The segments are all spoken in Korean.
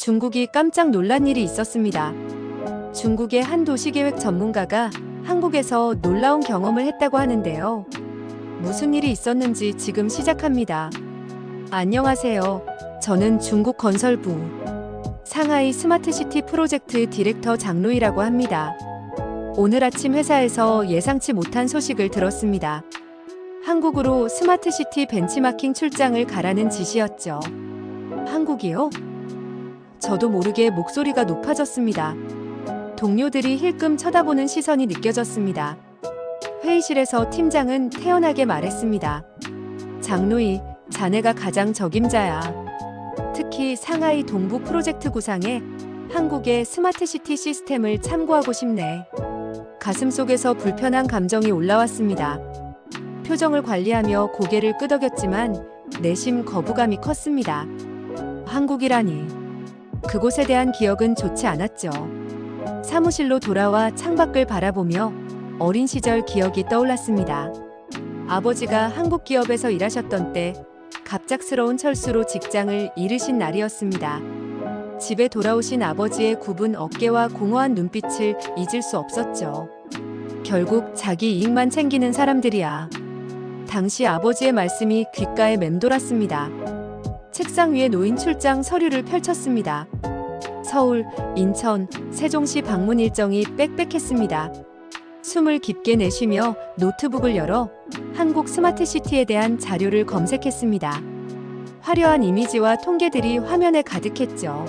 중국이 깜짝 놀란 일이 있었습니다. 중국의 한 도시계획 전문가가 한국에서 놀라운 경험을 했다고 하는데요. 무슨 일이 있었는지 지금 시작합니다. 안녕하세요. 저는 중국 건설부 상하이 스마트시티 프로젝트 디렉터 장루이라고 합니다. 오늘 아침 회사에서 예상치 못한 소식을 들었습니다. 한국으로 스마트시티 벤치마킹 출장을 가라는 지시였죠. 한국이요? 저도 모르게 목소리가 높아졌습니다. 동료들이 힐끔 쳐다보는 시선이 느껴졌습니다. 회의실에서 팀장은 태연하게 말했습니다. 장루이, 자네가 가장 적임자야. 특히 상하이 동부 프로젝트 구상에 한국의 스마트시티 시스템을 참고하고 싶네. 가슴속에서 불편한 감정이 올라왔습니다. 표정을 관리하며 고개를 끄덕였지만 내심 거부감이 컸습니다. 한국이라니. 그곳에 대한 기억은 좋지 않았죠. 사무실로 돌아와 창밖을 바라보며 어린 시절 기억이 떠올랐습니다. 아버지가 한국 기업에서 일하셨던 때 갑작스러운 철수로 직장을 잃으신 날이었습니다. 집에 돌아오신 아버지의 굽은 어깨와 공허한 눈빛을 잊을 수 없었죠. 결국 자기 이익만 챙기는 사람들이야. 당시 아버지의 말씀이 귓가에 맴돌았습니다. 책상 위에 놓인 출장 서류를 펼쳤습니다. 서울, 인천, 세종시 방문 일정이 빽빽했습니다. 숨을 깊게 내쉬며 노트북을 열어 한국 스마트시티에 대한 자료를 검색했습니다. 화려한 이미지와 통계들이 화면에 가득했죠.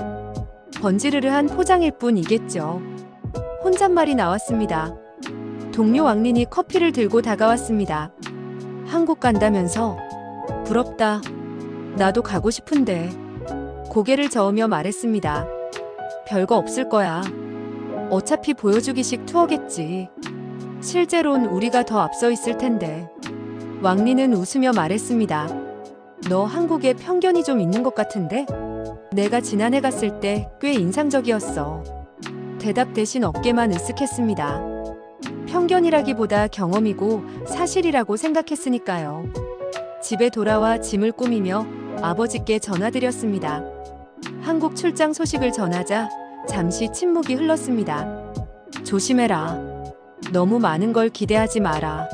번지르르한 포장일 뿐이겠죠. 혼잣말이 나왔습니다. 동료 왕린이 커피를 들고 다가왔습니다. 한국 간다면서? 부럽다. 나도 가고 싶은데. 고개를 저으며 말했습니다. 별거 없을 거야. 어차피 보여주기식 투어겠지. 실제론 우리가 더 앞서 있을 텐데. 왕리는 웃으며 말했습니다. 너 한국에 편견이 좀 있는 것 같은데? 내가 지난해 갔을 때 꽤 인상적이었어. 대답 대신 어깨만 으쓱했습니다. 편견이라기보다 경험이고 사실이라고 생각했으니까요. 집에 돌아와 짐을 꾸미며 아버지께 전화드렸습니다. 한국 출장 소식을 전하자 잠시 침묵이 흘렀습니다. 조심해라. 너무 많은 걸 기대하지 마라.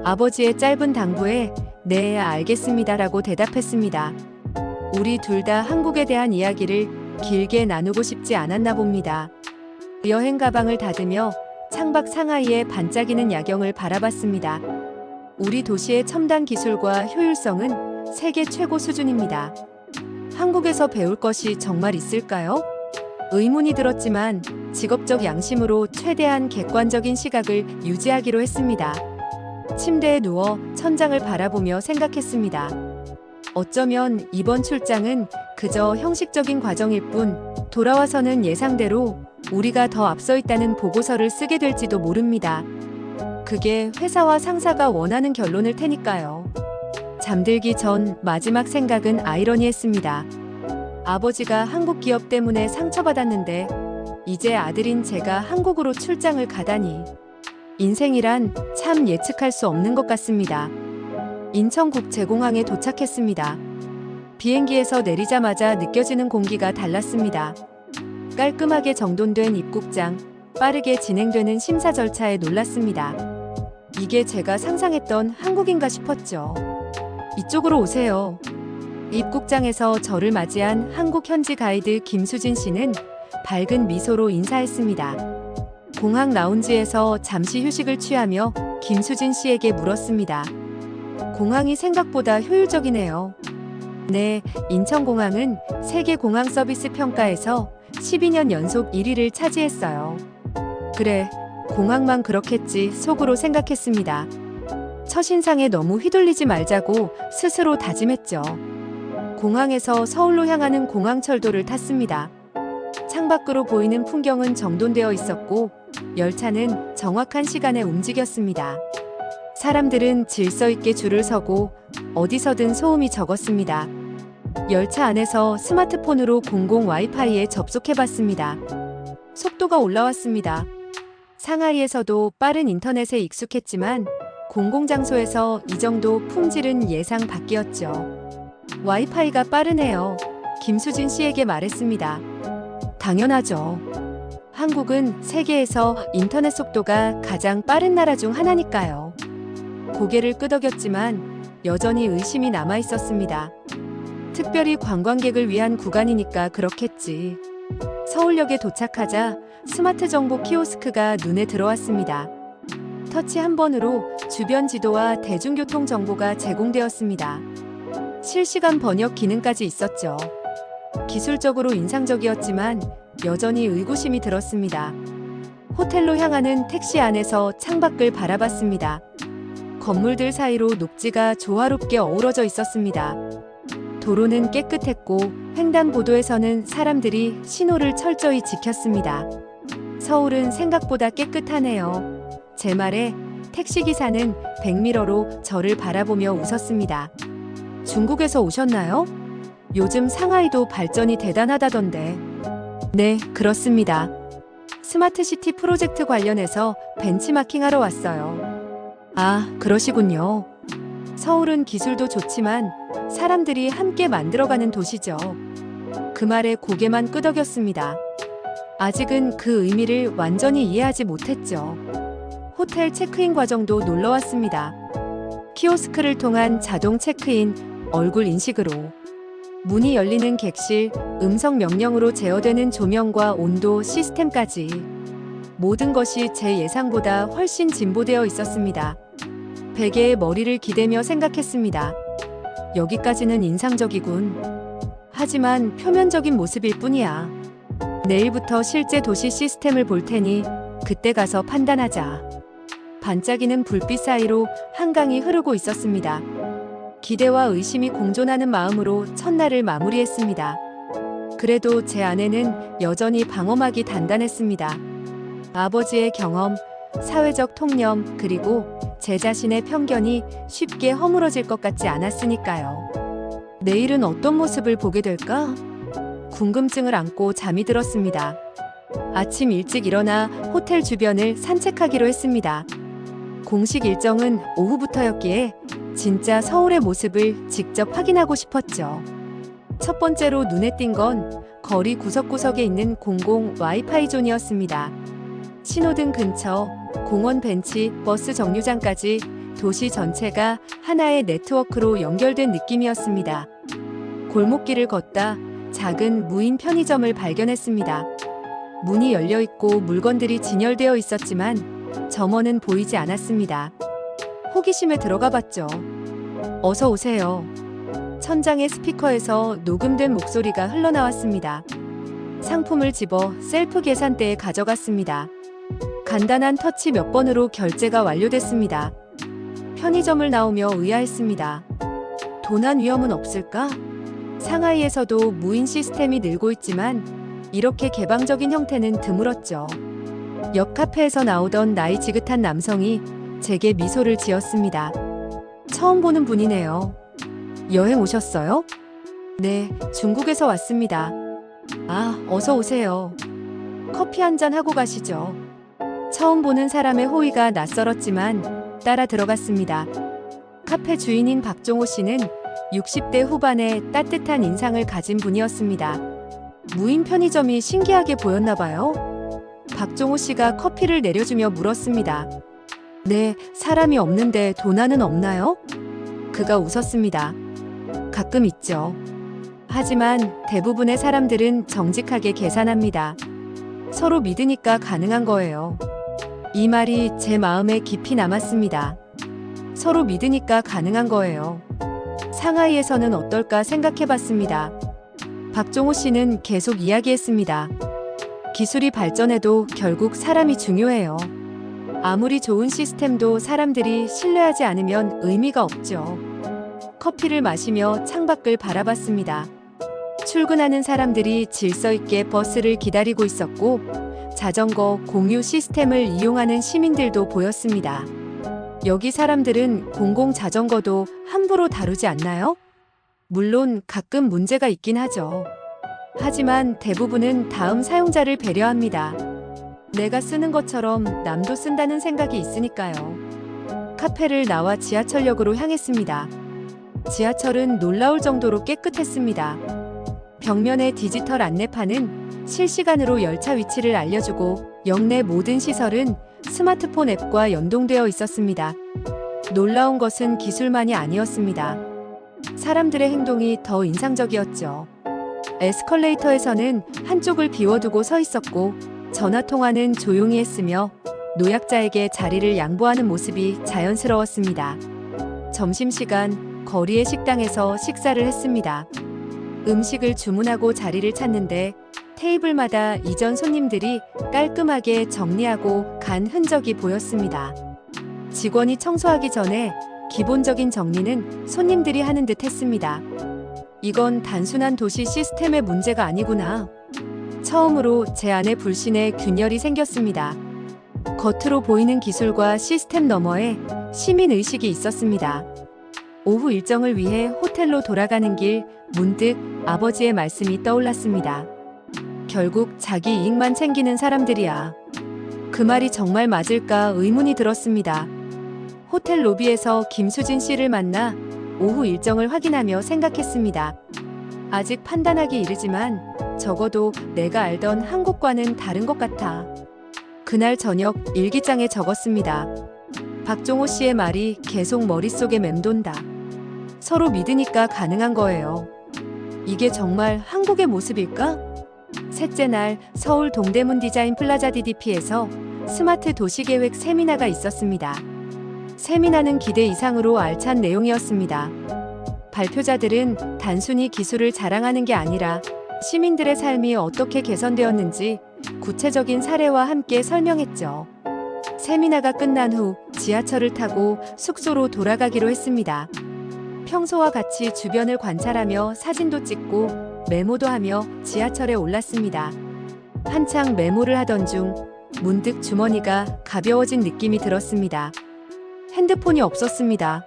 아버지의 짧은 당부에 네, 알겠습니다라고 대답했습니다. 우리 둘 다 한국에 대한 이야기를 길게 나누고 싶지 않았나 봅니다. 여행 가방을 닫으며 창밖 상하이의 반짝이는 야경을 바라봤습니다. 우리 도시의 첨단 기술과 효율성은 세계 최고 수준입니다. 한국에서 배울 것이 정말 있을까요? 의문이 들었지만 직업적 양심으로 최대한 객관적인 시각을 유지하기로 했습니다. 침대에 누워 천장을 바라보며 생각했습니다. 어쩌면 이번 출장은 그저 형식적인 과정일 뿐 돌아와서는 예상대로 우리가 더 앞서 있다는 보고서를 쓰게 될지도 모릅니다. 그게 회사와 상사가 원하는 결론일 테니까요. 잠들기 전 마지막 생각은 아이러니했습니다. 아버지가 한국 기업 때문에 상처받았는데 이제 아들인 제가 한국으로 출장을 가다니. 인생이란 참 예측할 수 없는 것 같습니다. 인천국제공항에 도착했습니다. 비행기에서 내리자마자 느껴지는 공기가 달랐습니다. 깔끔하게 정돈된 입국장, 빠르게 진행되는 심사 절차에 놀랐습니다. 이게 제가 상상했던 한국인가 싶었죠. 이쪽으로 오세요. 입국장에서 저를 맞이한 한국 현지 가이드 김수진 씨는 밝은 미소로 인사했습니다. 공항 라운지에서 잠시 휴식을 취하며 김수진 씨에게 물었습니다. 공항이 생각보다 효율적이네요. 네, 인천공항은 세계 공항 서비스 평가에서 12년 연속 1위를 차지했어요. 그래, 공항만 그렇겠지 속으로 생각했습니다. 첫인상에 너무 휘둘리지 말자고 스스로 다짐했죠. 공항에서 서울로 향하는 공항철도를 탔습니다. 창밖으로 보이는 풍경은 정돈되어 있었고 열차는 정확한 시간에 움직였습니다. 사람들은 질서 있게 줄을 서고 어디서든 소음이 적었습니다. 열차 안에서 스마트폰으로 공공 와이파이에 접속해봤습니다. 속도가 올라왔습니다. 상하이에서도 빠른 인터넷에 익숙했지만 공공장소에서 이 정도 품질은 예상 밖이었죠. 와이파이가 빠르네요. 김수진 씨에게 말했습니다. 당연하죠. 한국은 세계에서 인터넷 속도가 가장 빠른 나라 중 하나니까요. 고개를 끄덕였지만 여전히 의심이 남아 있었습니다. 특별히 관광객을 위한 구간이니까 그렇겠지. 서울역에 도착하자 스마트 정보 키오스크가 눈에 들어왔습니다. 터치 한 번으로 주변 지도와 대중교통 정보가 제공되었습니다. 실시간 번역 기능까지 있었죠. 기술적으로 인상적이었지만 여전히 의구심이 들었습니다. 호텔로 향하는 택시 안에서 창밖을 바라봤습니다. 건물들 사이로 녹지가 조화롭게 어우러져 있었습니다. 도로는 깨끗했고 횡단보도에서는 사람들이 신호를 철저히 지켰습니다. 서울은 생각보다 깨끗하네요. 제 말에 택시기사는 백미러로 저를 바라보며 웃었습니다. 중국에서 오셨나요? 요즘 상하이도 발전이 대단하다던데. 네, 그렇습니다. 스마트시티 프로젝트 관련해서 벤치마킹하러 왔어요. 아, 그러시군요. 서울은 기술도 좋지만 사람들이 함께 만들어가는 도시죠. 그 말에 고개만 끄덕였습니다. 아직은 그 의미를 완전히 이해하지 못했죠. 호텔 체크인 과정도 놀러왔습니다. 키오스크를 통한 자동 체크인, 얼굴 인식으로 문이 열리는 객실, 음성 명령으로 제어되는 조명과 온도 시스템까지 모든 것이 제 예상보다 훨씬 진보되어 있었습니다. 베개에 머리를 기대며 생각했습니다. 여기까지는 인상적이군. 하지만 표면적인 모습일 뿐이야. 내일부터 실제 도시 시스템을 볼 테니 그때 가서 판단하자. 반짝이는 불빛 사이로 한강이 흐르고 있었습니다. 기대와 의심이 공존하는 마음으로 첫날을 마무리했습니다. 그래도 제 아내는 여전히 방어막이 단단했습니다. 아버지의 경험, 사회적 통념, 그리고 제 자신의 편견이 쉽게 허물어질 것 같지 않았으니까요. 내일은 어떤 모습을 보게 될까? 궁금증을 안고 잠이 들었습니다. 아침 일찍 일어나 호텔 주변을 산책하기로 했습니다. 공식 일정은 오후부터였기에 진짜 서울의 모습을 직접 확인하고 싶었죠. 첫 번째로 눈에 띈 건 거리 구석구석에 있는 공공 와이파이 존이었습니다. 신호등 근처, 공원 벤치, 버스 정류장까지 도시 전체가 하나의 네트워크로 연결된 느낌이었습니다. 골목길을 걷다 작은 무인 편의점을 발견했습니다. 문이 열려 있고 물건들이 진열되어 있었지만 점원은 보이지 않았습니다. 호기심에 들어가 봤죠. 어서 오세요. 천장의 스피커에서 녹음된 목소리가 흘러나왔습니다. 상품을 집어 셀프 계산대에 가져갔습니다. 간단한 터치 몇 번으로 결제가 완료됐습니다. 편의점을 나오며 의아했습니다. 도난 위험은 없을까? 상하이에서도 무인 시스템이 늘고 있지만 이렇게 개방적인 형태는 드물었죠. 옆 카페에서 나오던 나이 지긋한 남성이 제게 미소를 지었습니다. 처음 보는 분이네요. 여행 오셨어요? 네, 중국에서 왔습니다. 아, 어서 오세요. 커피 한 잔 하고 가시죠. 처음 보는 사람의 호의가 낯설었지만 따라 들어갔습니다. 카페 주인인 박종호 씨는 60대 후반의 따뜻한 인상을 가진 분이었습니다. 무인 편의점이 신기하게 보였나 봐요. 박종호 씨가 커피를 내려주며 물었습니다. 네, 사람이 없는데 도난은 없나요? 그가 웃었습니다. 가끔 있죠. 하지만 대부분의 사람들은 정직하게 계산합니다. 서로 믿으니까 가능한 거예요. 이 말이 제 마음에 깊이 남았습니다. 서로 믿으니까 가능한 거예요. 상하이에서는 어떨까 생각해봤습니다. 박종호 씨는 계속 이야기했습니다. 기술이 발전해도 결국 사람이 중요해요. 아무리 좋은 시스템도 사람들이 신뢰하지 않으면 의미가 없죠. 커피를 마시며 창밖을 바라봤습니다. 출근하는 사람들이 질서 있게 버스를 기다리고 있었고 자전거 공유 시스템을 이용하는 시민들도 보였습니다. 여기 사람들은 공공 자전거도 함부로 다루지 않나요? 물론 가끔 문제가 있긴 하죠. 하지만 대부분은 다음 사용자를 배려합니다. 내가 쓰는 것처럼 남도 쓴다는 생각이 있으니까요. 카페를 나와 지하철역으로 향했습니다. 지하철은 놀라울 정도로 깨끗했습니다. 벽면의 디지털 안내판은 실시간으로 열차 위치를 알려주고 역 내 모든 시설은 스마트폰 앱과 연동되어 있었습니다. 놀라운 것은 기술만이 아니었습니다. 사람들의 행동이 더 인상적이었죠. 에스컬레이터에서는 한쪽을 비워두고 서 있었고 전화 통화는 조용히 했으며 노약자에게 자리를 양보하는 모습이 자연스러웠습니다. 점심시간 거리의 식당에서 식사를 했습니다. 음식을 주문하고 자리를 찾는데 테이블마다 이전 손님들이 깔끔하게 정리하고 간 흔적이 보였습니다. 직원이 청소하기 전에 기본적인 정리는 손님들이 하는 듯 했습니다. 이건 단순한 도시 시스템의 문제가 아니구나. 처음으로 제 안에 불신의 균열이 생겼습니다. 겉으로 보이는 기술과 시스템 너머에 시민의식이 있었습니다. 오후 일정을 위해 호텔로 돌아가는 길 문득 아버지의 말씀이 떠올랐습니다. 결국 자기 이익만 챙기는 사람들이야. 그 말이 정말 맞을까 의문이 들었습니다. 호텔 로비에서 김수진 씨를 만나 오후 일정을 확인하며 생각했습니다. 아직 판단하기 이르지만 적어도 내가 알던 한국과는 다른 것 같아. 그날 저녁 일기장에 적었습니다. 박종호 씨의 말이 계속 머릿속에 맴돈다. 서로 믿으니까 가능한 거예요. 이게 정말 한국의 모습일까? 셋째 날 서울 동대문 디자인 플라자 DDP에서 스마트 도시계획 세미나가 있었습니다. 세미나는 기대 이상으로 알찬 내용이었습니다. 발표자들은 단순히 기술을 자랑하는 게 아니라 시민들의 삶이 어떻게 개선되었는지 구체적인 사례와 함께 설명했죠. 세미나가 끝난 후 지하철을 타고 숙소로 돌아가기로 했습니다. 평소와 같이 주변을 관찰하며 사진도 찍고 메모도 하며 지하철에 올랐습니다. 한창 메모를 하던 중 문득 주머니가 가벼워진 느낌이 들었습니다. 핸드폰이 없었습니다.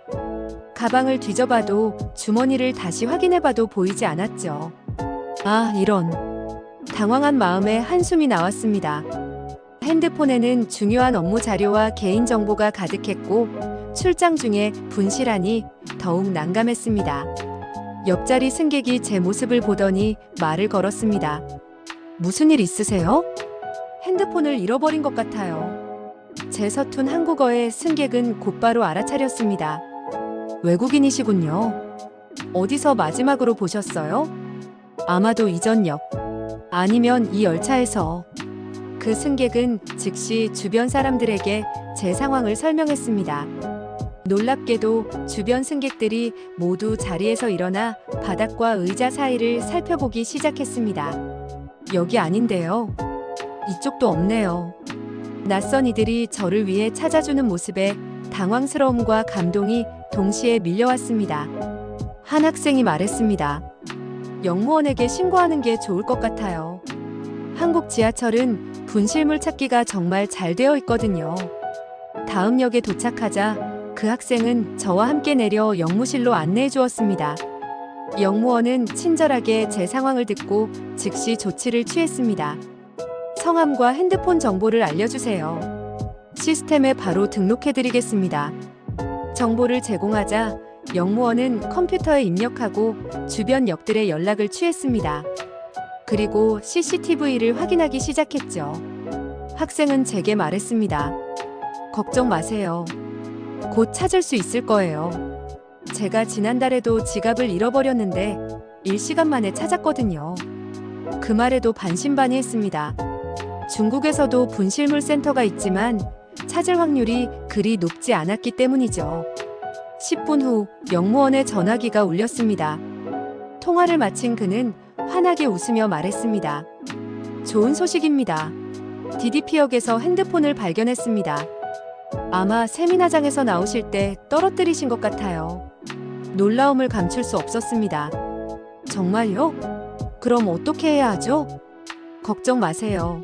가방을 뒤져봐도 주머니를 다시 확인해봐도 보이지 않았죠. 아, 이런. 당황한 마음에 한숨이 나왔습니다. 핸드폰에는 중요한 업무 자료와 개인정보가 가득했고 출장 중에 분실하니 더욱 난감했습니다. 옆자리 승객이 제 모습을 보더니 말을 걸었습니다. 무슨 일 있으세요? 핸드폰을 잃어버린 것 같아요. 제 서툰 한국어에 승객은 곧바로 알아차렸습니다. 외국인이시군요. 어디서 마지막으로 보셨어요? 아마도 이전 역. 아니면 이 열차에서. 그 승객은 즉시 주변 사람들에게 제 상황을 설명했습니다. 놀랍게도 주변 승객들이 모두 자리에서 일어나 바닥과 의자 사이를 살펴보기 시작했습니다. 여기 아닌데요. 이쪽도 없네요. 낯선 이들이 저를 위해 찾아주는 모습에 당황스러움과 감동이 동시에 밀려왔습니다. 한 학생이 말했습니다. 역무원에게 신고하는 게 좋을 것 같아요. 한국 지하철은 분실물 찾기가 정말 잘 되어 있거든요. 다음 역에 도착하자 그 학생은 저와 함께 내려 역무실로 안내해 주었습니다. 역무원은 친절하게 제 상황을 듣고 즉시 조치를 취했습니다. 성함과 핸드폰 정보를 알려주세요. 시스템에 바로 등록해드리겠습니다. 정보를 제공하자 역무원은 컴퓨터에 입력하고 주변 역들의 연락을 취했습니다. 그리고 CCTV를 확인하기 시작했죠. 학생은 제게 말했습니다. 걱정 마세요. 곧 찾을 수 있을 거예요. 제가 지난달에도 지갑을 잃어버렸는데 1시간 만에 찾았거든요. 그 말에도 반신반의했습니다. 중국에서도 분실물 센터가 있지만 찾을 확률이 그리 높지 않았기 때문이죠. 10분 후 역무원의 전화기가 울렸습니다. 통화를 마친 그는 환하게 웃으며 말했습니다. 좋은 소식입니다. DDP역에서 핸드폰을 발견했습니다. 아마 세미나장에서 나오실 때 떨어뜨리신 것 같아요. 놀라움을 감출 수 없었습니다. 정말요? 그럼 어떻게 해야 하죠? 걱정 마세요.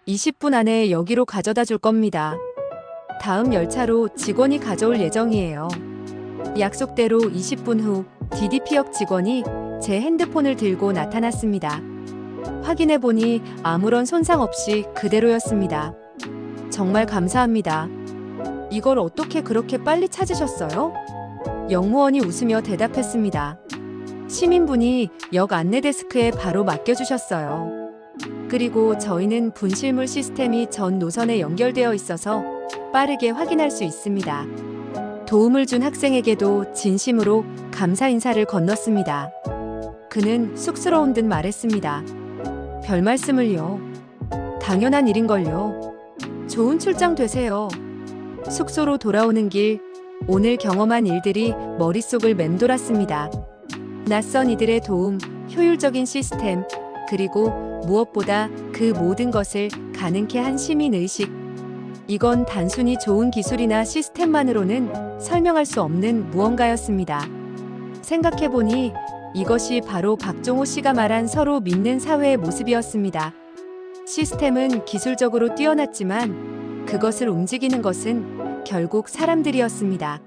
20분 안에 여기로 가져다 줄 겁니다. 다음 열차로 직원이 가져올 예정이에요. 약속대로 20분 후 DDP역 직원이 제 핸드폰을 들고 나타났습니다. 확인해보니 아무런 손상 없이 그대로였습니다. 정말 감사합니다. 이걸 어떻게 그렇게 빨리 찾으셨어요? 역무원이 웃으며 대답했습니다. 시민분이 역 안내 데스크에 바로 맡겨주셨어요. 그리고 저희는 분실물 시스템이 전 노선에 연결되어 있어서 빠르게 확인할 수 있습니다. 도움을 준 학생에게도 진심으로 감사 인사를 건넜습니다. 그는 쑥스러운 듯 말했습니다. 별 말씀을요. 당연한 일인걸요. 좋은 출장 되세요. 숙소로 돌아오는 길, 오늘 경험한 일들이 머릿속을 맴돌았습니다. 낯선 이들의 도움, 효율적인 시스템, 그리고 무엇보다 그 모든 것을 가능케 한 시민의식. 이건 단순히 좋은 기술이나 시스템만으로는 설명할 수 없는 무언가였습니다. 생각해보니 이것이 바로 박종호 씨가 말한 서로 믿는 사회의 모습이었습니다. 시스템은 기술적으로 뛰어났지만 그것을 움직이는 것은 결국 사람들이었습니다.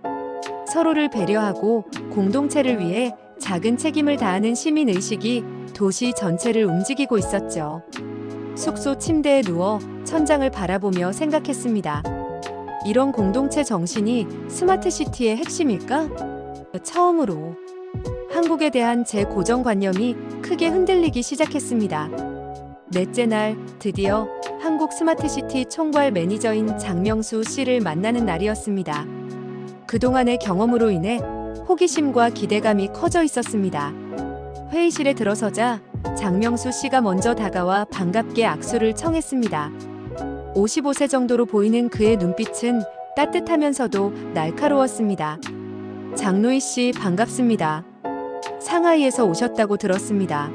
서로를 배려하고 공동체를 위해 작은 책임을 다하는 시민의식이 도시 전체를 움직이고 있었죠. 숙소 침대에 누워 천장을 바라보며 생각했습니다. 이런 공동체 정신이 스마트시티의 핵심일까? 처음으로 한국에 대한 제 고정관념이 크게 흔들리기 시작했습니다. 넷째 날 드디어 한국 스마트시티 총괄 매니저인 장명수 씨를 만나는 날이었습니다. 그동안의 경험으로 인해 호기심과 기대감이 커져 있었습니다. 회의실에 들어서자 장명수 씨가 먼저 다가와 반갑게 악수를 청했습니다. 55세 정도로 보이는 그의 눈빛은 따뜻하면서도 날카로웠습니다. 장노희 씨 반갑습니다. 상하이에서 오셨다고 들었습니다.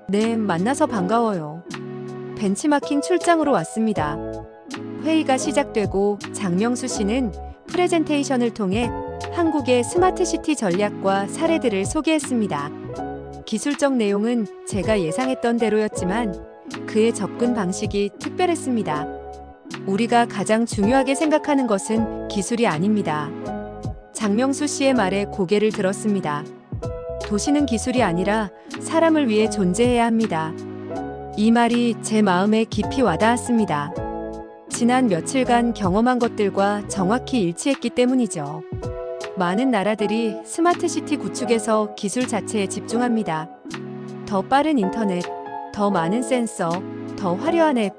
네, 만나서 반가워요. 벤치마킹 출장으로 왔습니다. 회의가 시작되고 장명수 씨는 프레젠테이션을 통해 한국의 스마트시티 전략과 사례들을 소개했습니다. 기술적 내용은 제가 예상했던 대로였지만 그의 접근 방식이 특별했습니다. 우리가 가장 중요하게 생각하는 것은 기술이 아닙니다. 장명수 씨의 말에 고개를 들었습니다. 도시는 기술이 아니라 사람을 위해 존재해야 합니다. 이 말이 제 마음에 깊이 와닿았습니다. 지난 며칠간 경험한 것들과 정확히 일치했기 때문이죠. 많은 나라들이 스마트시티 구축에서 기술 자체에 집중합니다. 더 빠른 인터넷, 더 많은 센서, 더 화려한 앱.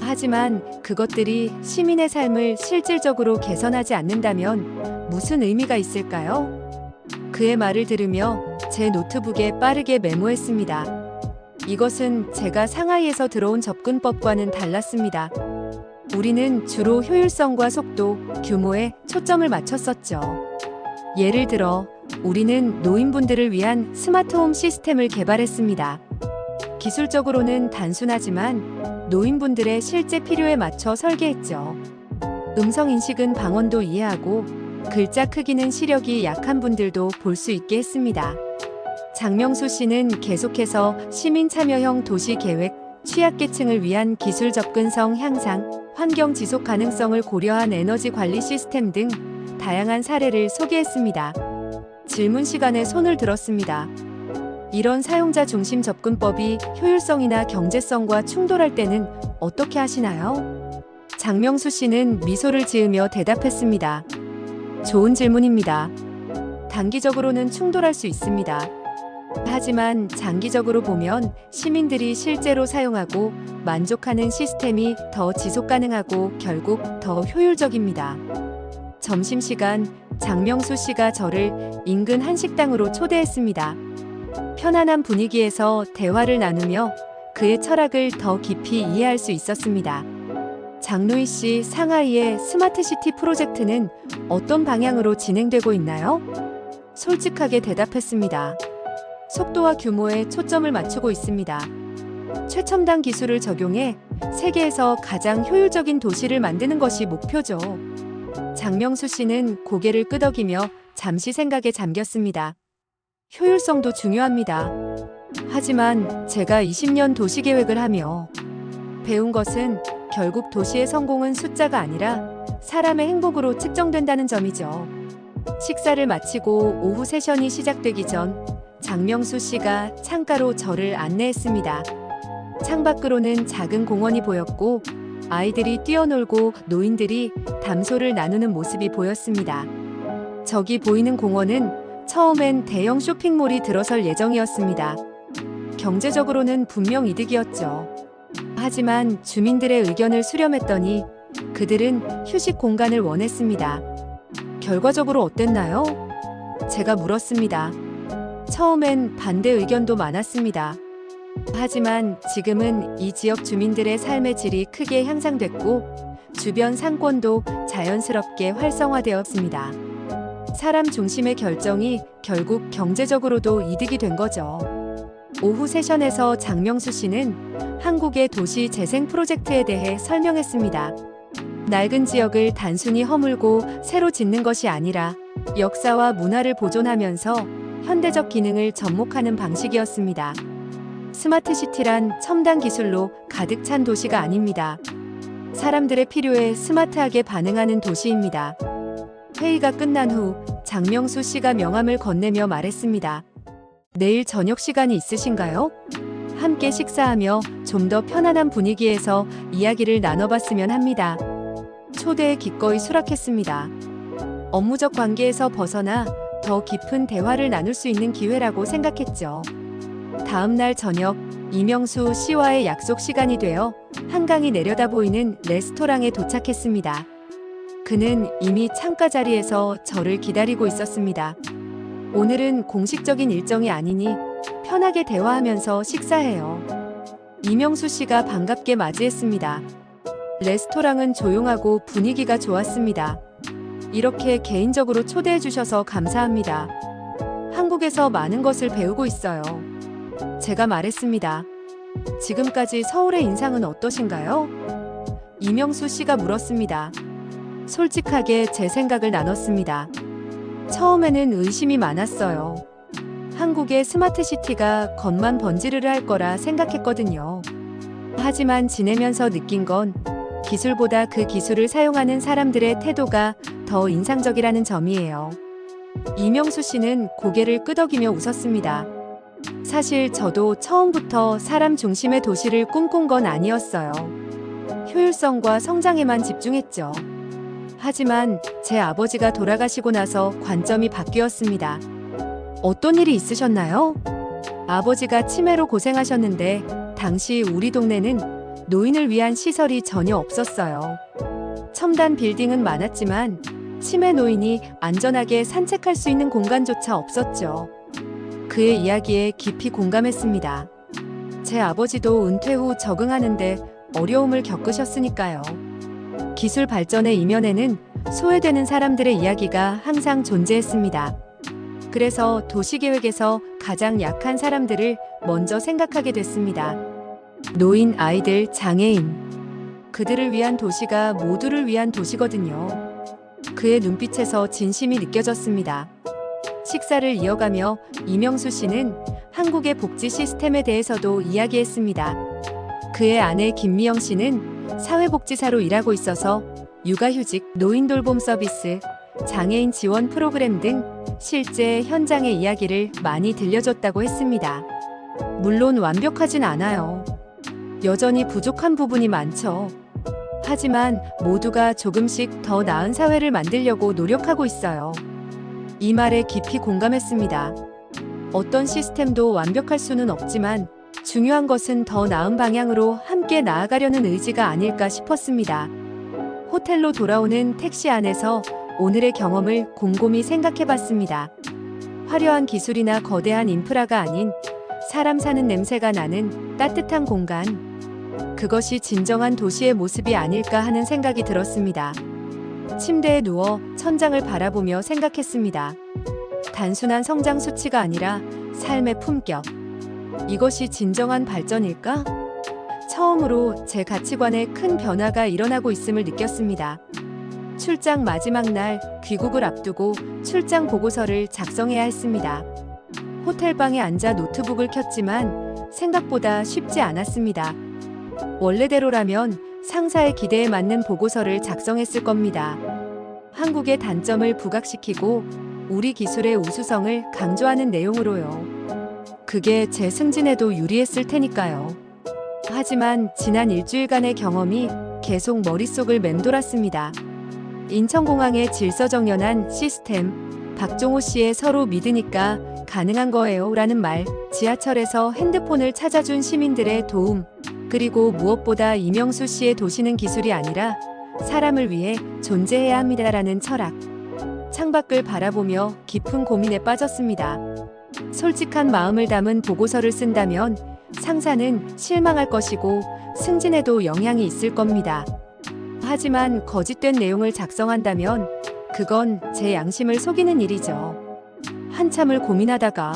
하지만 그것들이 시민의 삶을 실질적으로 개선하지 않는다면 무슨 의미가 있을까요? 그의 말을 들으며 제 노트북에 빠르게 메모했습니다. 이것은 제가 상하이에서 들어온 접근법과는 달랐습니다. 우리는 주로 효율성과 속도, 규모에 초점을 맞췄었죠. 예를 들어, 우리는 노인분들을 위한 스마트홈 시스템을 개발했습니다. 기술적으로는 단순하지만 노인분들의 실제 필요에 맞춰 설계했죠. 음성 인식은 방언도 이해하고 글자 크기는 시력이 약한 분들도 볼 수 있게 했습니다. 장명수 씨는 계속해서 시민 참여형 도시 계획, 취약계층을 위한 기술 접근성 향상, 환경 지속 가능성을 고려한 에너지 관리 시스템 등 다양한 사례를 소개했습니다. 질문 시간에 손을 들었습니다. 이런 사용자 중심 접근법이 효율성이나 경제성과 충돌할 때는 어떻게 하시나요? 장명수 씨는 미소를 지으며 대답했습니다. 좋은 질문입니다. 단기적으로는 충돌할 수 있습니다. 하지만 장기적으로 보면 시민들이 실제로 사용하고 만족하는 시스템이 더 지속 가능하고 결국 더 효율적입니다. 점심시간, 장명수 씨가 저를 인근 한식당으로 초대했습니다. 편안한 분위기에서 대화를 나누며 그의 철학을 더 깊이 이해할 수 있었습니다. 장노희 씨, 상하이의 스마트시티 프로젝트는 어떤 방향으로 진행되고 있나요? 솔직하게 대답했습니다. 속도와 규모에 초점을 맞추고 있습니다. 최첨단 기술을 적용해 세계에서 가장 효율적인 도시를 만드는 것이 목표죠. 장명수 씨는 고개를 끄덕이며 잠시 생각에 잠겼습니다. 효율성도 중요합니다. 하지만 제가 20년 도시계획을 하며 배운 것은 결국 도시의 성공은 숫자가 아니라 사람의 행복으로 측정된다는 점이죠. 식사를 마치고 오후 세션이 시작되기 전 장명수 씨가 창가로 저를 안내했습니다. 창밖으로는 작은 공원이 보였고 아이들이 뛰어놀고 노인들이 담소를 나누는 모습이 보였습니다. 저기 보이는 공원은 처음엔 대형 쇼핑몰이 들어설 예정이었습니다. 경제적으로는 분명 이득이었죠. 하지만 주민들의 의견을 수렴했더니 그들은 휴식 공간을 원했습니다. 결과적으로 어땠나요? 제가 물었습니다. 처음엔 반대 의견도 많았습니다. 하지만 지금은 이 지역 주민들의 삶의 질이 크게 향상됐고 주변 상권도 자연스럽게 활성화되었습니다. 사람 중심의 결정이 결국 경제적으로도 이득이 된 거죠. 오후 세션에서 장명수 씨는 한국의 도시 재생 프로젝트에 대해 설명했습니다. 낡은 지역을 단순히 허물고 새로 짓는 것이 아니라 역사와 문화를 보존하면서 현대적 기능을 접목하는 방식이었습니다. 스마트시티란 첨단 기술로 가득 찬 도시가 아닙니다. 사람들의 필요에 스마트하게 반응하는 도시입니다. 회의가 끝난 후 장명수 씨가 명함을 건네며 말했습니다. 내일 저녁 시간이 있으신가요? 함께 식사하며 좀 더 편안한 분위기에서 이야기를 나눠봤으면 합니다. 초대에 기꺼이 수락했습니다. 업무적 관계에서 벗어나 더 깊은 대화를 나눌 수 있는 기회라고 생각했죠. 다음 날 저녁, 이명수 씨와의 약속 시간이 되어 한강이 내려다 보이는 레스토랑에 도착했습니다. 그는 이미 창가 자리에서 저를 기다리고 있었습니다. 오늘은 공식적인 일정이 아니니 편하게 대화하면서 식사해요. 이명수 씨가 반갑게 맞이했습니다. 레스토랑은 조용하고 분위기가 좋았습니다. 이렇게 개인적으로 초대해 주셔서 감사합니다. 한국에서 많은 것을 배우고 있어요. 제가 말했습니다. 지금까지 서울의 인상은 어떠신가요? 이명수 씨가 물었습니다. 솔직하게 제 생각을 나눴습니다. 처음에는 의심이 많았어요. 한국의 스마트시티가 겉만 번지르르 할 거라 생각했거든요. 하지만 지내면서 느낀 건 기술보다 그 기술을 사용하는 사람들의 태도가 더 인상적이라는 점이에요. 이명수 씨는 고개를 끄덕이며 웃었습니다. 사실 저도 처음부터 사람 중심의 도시를 꿈꾼 건 아니었어요. 효율성과 성장에만 집중했죠. 하지만 제 아버지가 돌아가시고 나서 관점이 바뀌었습니다. 어떤 일이 있으셨나요? 아버지가 치매로 고생하셨는데 당시 우리 동네는 노인을 위한 시설이 전혀 없었어요. 첨단 빌딩은 많았지만 치매 노인이 안전하게 산책할 수 있는 공간조차 없었죠. 그의 이야기에 깊이 공감했습니다. 제 아버지도 은퇴 후 적응하는데 어려움을 겪으셨으니까요. 기술 발전의 이면에는 소외되는 사람들의 이야기가 항상 존재했습니다. 그래서 도시계획에서 가장 약한 사람들을 먼저 생각하게 됐습니다. 노인, 아이들, 장애인. 그들을 위한 도시가 모두를 위한 도시거든요. 그의 눈빛에서 진심이 느껴졌습니다. 식사를 이어가며 이명수 씨는 한국의 복지 시스템에 대해서도 이야기했습니다. 그의 아내 김미영 씨는 사회복지사로 일하고 있어서 육아휴직, 노인 돌봄 서비스, 장애인 지원 프로그램 등 실제 현장의 이야기를 많이 들려줬다고 했습니다. 물론 완벽하진 않아요. 여전히 부족한 부분이 많죠. 하지만 모두가 조금씩 더 나은 사회를 만들려고 노력하고 있어요. 이 말에 깊이 공감했습니다. 어떤 시스템도 완벽할 수는 없지만 중요한 것은 더 나은 방향으로 함께 나아가려는 의지가 아닐까 싶었습니다. 호텔로 돌아오는 택시 안에서 오늘의 경험을 곰곰이 생각해봤습니다. 화려한 기술이나 거대한 인프라가 아닌 사람 사는 냄새가 나는 따뜻한 공간. 그것이 진정한 도시의 모습이 아닐까 하는 생각이 들었습니다. 침대에 누워 천장을 바라보며 생각했습니다. 단순한 성장 수치가 아니라 삶의 품격. 이것이 진정한 발전일까? 처음으로 제 가치관에 큰 변화가 일어나고 있음을 느꼈습니다. 출장 마지막 날 귀국을 앞두고 출장 보고서를 작성해야 했습니다. 호텔방에 앉아 노트북을 켰지만 생각보다 쉽지 않았습니다. 원래대로라면 상사의 기대에 맞는 보고서를 작성했을 겁니다. 한국의 단점을 부각시키고 우리 기술의 우수성을 강조하는 내용으로요. 그게 제 승진에도 유리했을 테니까요. 하지만 지난 일주일간의 경험이 계속 머릿속을 맴돌았습니다. 인천공항의 질서정연한 시스템, 박종호 씨의 서로 믿으니까 가능한 거예요 라는 말, 지하철에서 핸드폰을 찾아준 시민들의 도움, 그리고 무엇보다 이명수 씨의 도시는 기술이 아니라 사람을 위해 존재해야 합니다라는 철학. 창밖을 바라보며 깊은 고민에 빠졌습니다. 솔직한 마음을 담은 보고서를 쓴다면 상사는 실망할 것이고 승진에도 영향이 있을 겁니다. 하지만 거짓된 내용을 작성한다면 그건 제 양심을 속이는 일이죠. 한참을 고민하다가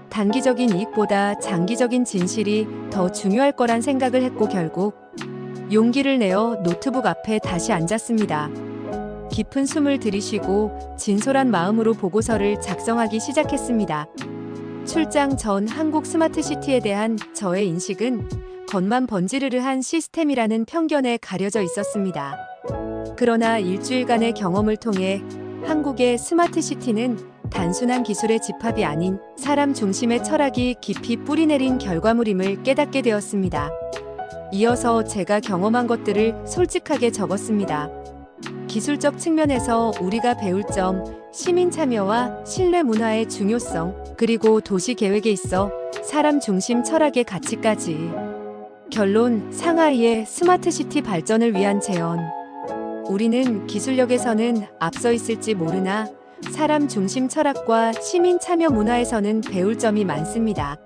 단기적인 이익보다 장기적인 진실이 더 중요할 거란 생각을 했고 결국 용기를 내어 노트북 앞에 다시 앉았습니다. 깊은 숨을 들이쉬고 진솔한 마음으로 보고서를 작성하기 시작했습니다. 출장 전 한국 스마트시티에 대한 저의 인식은 겉만 번지르르한 시스템이라는 편견에 가려져 있었습니다. 그러나 일주일간의 경험을 통해 한국의 스마트시티는 단순한 기술의 집합이 아닌 사람 중심의 철학이 깊이 뿌리내린 결과물임을 깨닫게 되었습니다. 이어서 제가 경험한 것들을 솔직하게 적었습니다. 기술적 측면에서 우리가 배울 점, 시민 참여와 신뢰 문화의 중요성, 그리고 도시 계획에 있어 사람 중심 철학의 가치까지. 결론, 상하이의 스마트시티 발전을 위한 제언. 우리는 기술력에서는 앞서 있을지 모르나 사람 중심 철학과 시민 참여 문화에서는 배울 점이 많습니다.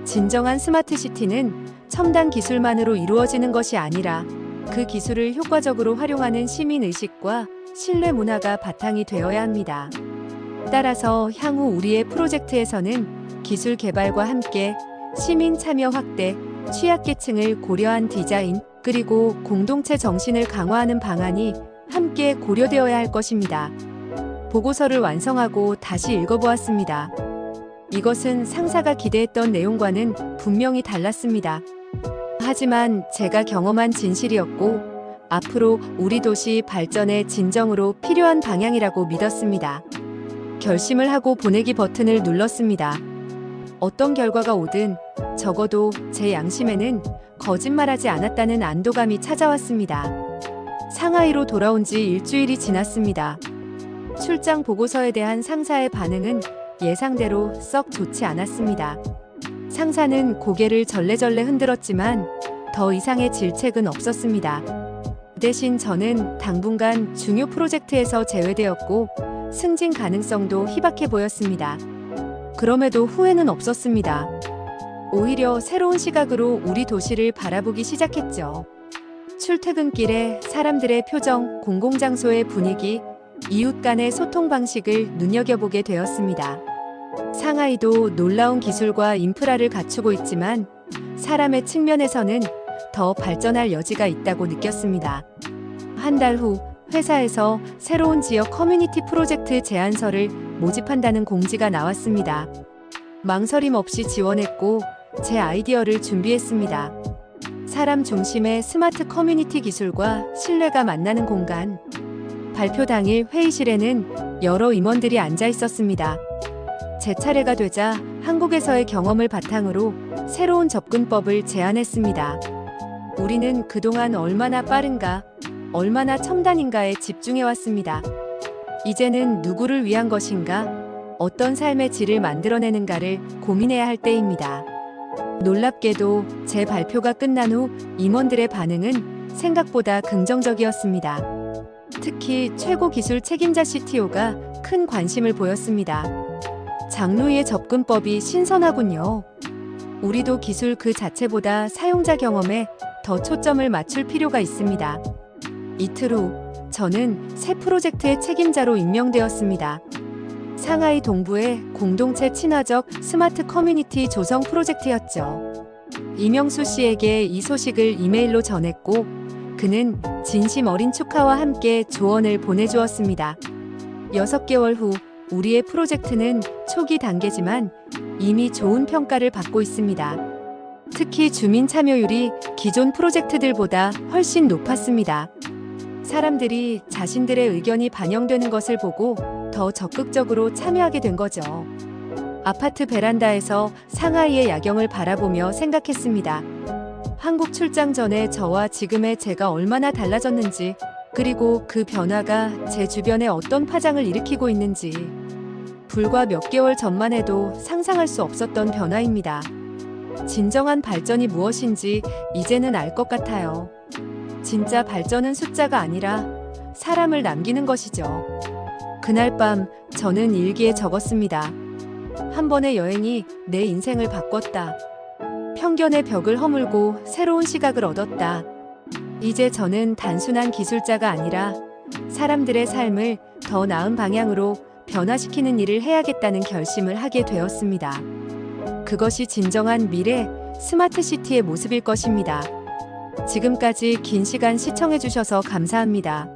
진정한 스마트시티는 첨단 기술만으로 이루어지는 것이 아니라 그 기술을 효과적으로 활용하는 시민의식과 신뢰 문화가 바탕이 되어야 합니다. 따라서 향후 우리의 프로젝트에서는 기술 개발과 함께 시민 참여 확대, 취약계층을 고려한 디자인, 그리고 공동체 정신을 강화하는 방안이 함께 고려되어야 할 것입니다. 보고서를 완성하고 다시 읽어보았습니다. 이것은 상사가 기대했던 내용과는 분명히 달랐습니다. 하지만 제가 경험한 진실이었고 앞으로 우리 도시 발전의 진정으로 필요한 방향이라고 믿었습니다. 결심을 하고 보내기 버튼을 눌렀습니다. 어떤 결과가 오든 적어도 제 양심에는 거짓말하지 않았다는 안도감이 찾아왔습니다. 상하이로 돌아온 지 일주일이 지났습니다. 출장 보고서에 대한 상사의 반응은 예상대로 썩 좋지 않았습니다. 상사는 고개를 절레절레 흔들었지만 더 이상의 질책은 없었습니다. 대신 저는 당분간 중요 프로젝트에서 제외되었고 승진 가능성도 희박해 보였습니다. 그럼에도 후회는 없었습니다. 오히려 새로운 시각으로 우리 도시를 바라보기 시작했죠. 출퇴근길에 사람들의 표정, 공공장소의 분위기, 이웃 간의 소통 방식을 눈여겨보게 되었습니다. 상하이도 놀라운 기술과 인프라를 갖추고 있지만 사람의 측면에서는 더 발전할 여지가 있다고 느꼈습니다. 한 달 후 회사에서 새로운 지역 커뮤니티 프로젝트 제안서를 모집한다는 공지가 나왔습니다. 망설임 없이 지원했고 제 아이디어를 준비했습니다. 사람 중심의 스마트 커뮤니티 기술과 신뢰가 만나는 공간. 발표 당일 회의실에는 여러 임원들이 앉아 있었습니다. 제 차례가 되자 한국에서의 경험을 바탕으로 새로운 접근법을 제안했습니다. 우리는 그동안 얼마나 빠른가, 얼마나 첨단인가에 집중해왔습니다. 이제는 누구를 위한 것인가, 어떤 삶의 질을 만들어내는가를 고민해야 할 때입니다. 놀랍게도 제 발표가 끝난 후 임원들의 반응은 생각보다 긍정적이었습니다. 특히 최고 기술 책임자 CTO가 큰 관심을 보였습니다. 장르의 접근법이 신선하군요. 우리도 기술 그 자체보다 사용자 경험에 더 초점을 맞출 필요가 있습니다. 이틀 후 저는 새 프로젝트의 책임자로 임명되었습니다. 상하이 동부의 공동체 친화적 스마트 커뮤니티 조성 프로젝트였죠. 이명수 씨에게 이 소식을 이메일로 전했고 그는 진심 어린 축하와 함께 조언을 보내주었습니다. 6개월 후 우리의 프로젝트는 초기 단계지만 이미 좋은 평가를 받고 있습니다. 특히 주민 참여율이 기존 프로젝트들보다 훨씬 높았습니다. 사람들이 자신들의 의견이 반영되는 것을 보고 더 적극적으로 참여하게 된 거죠. 아파트 베란다에서 상하이의 야경을 바라보며 생각했습니다. 한국 출장 전에 저와 지금의 제가 얼마나 달라졌는지, 그리고 그 변화가 제 주변에 어떤 파장을 일으키고 있는지. 불과 몇 개월 전만 해도 상상할 수 없었던 변화입니다. 진정한 발전이 무엇인지 이제는 알 것 같아요. 진짜 발전은 숫자가 아니라 사람을 남기는 것이죠. 그날 밤 저는 일기에 적었습니다. 한 번의 여행이 내 인생을 바꿨다. 편견의 벽을 허물고 새로운 시각을 얻었다. 이제 저는 단순한 기술자가 아니라 사람들의 삶을 더 나은 방향으로 변화시키는 일을 해야겠다는 결심을 하게 되었습니다. 그것이 진정한 미래 스마트 시티의 모습일 것입니다. 지금까지 긴 시간 시청해주셔서 감사합니다.